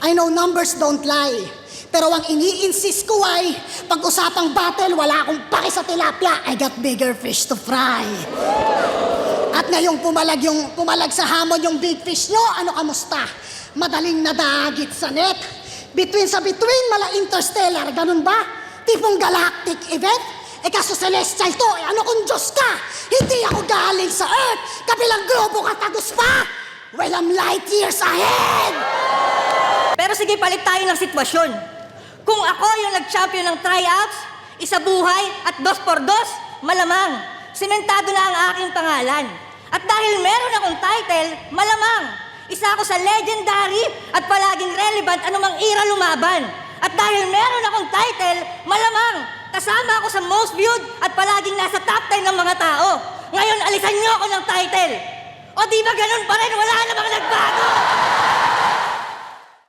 I know numbers don't lie. Pero ang ini-insist ko ay, pag-usapang battle, wala akong paki sa tilapia. I got bigger fish to fry. At ngayong pumalag sa hamon yung big fish nyo, ano kamusta? Madaling nadagit sa net. Between mala interstellar, ganun ba? Tipong galactic event? Kaso celestial to, ano kung Diyos ka? Hindi ako galing sa Earth, kabilang globo katagos pa! Well, I'm light years ahead! Pero sige, palit tayo ng sitwasyon. Kung ako yung nag-champion ng tryouts, isa buhay at 2x2, malamang, sementado na ang aking pangalan. At dahil meron akong title, malamang, isa ako sa legendary at palaging relevant anumang era lumaban. At dahil meron akong title, malamang, kasama ako sa most viewed at palaging nasa top 10 ng mga tao. Ngayon, alisan niyo ako ng title. O di ba ganun pa rin, wala namang nagbago?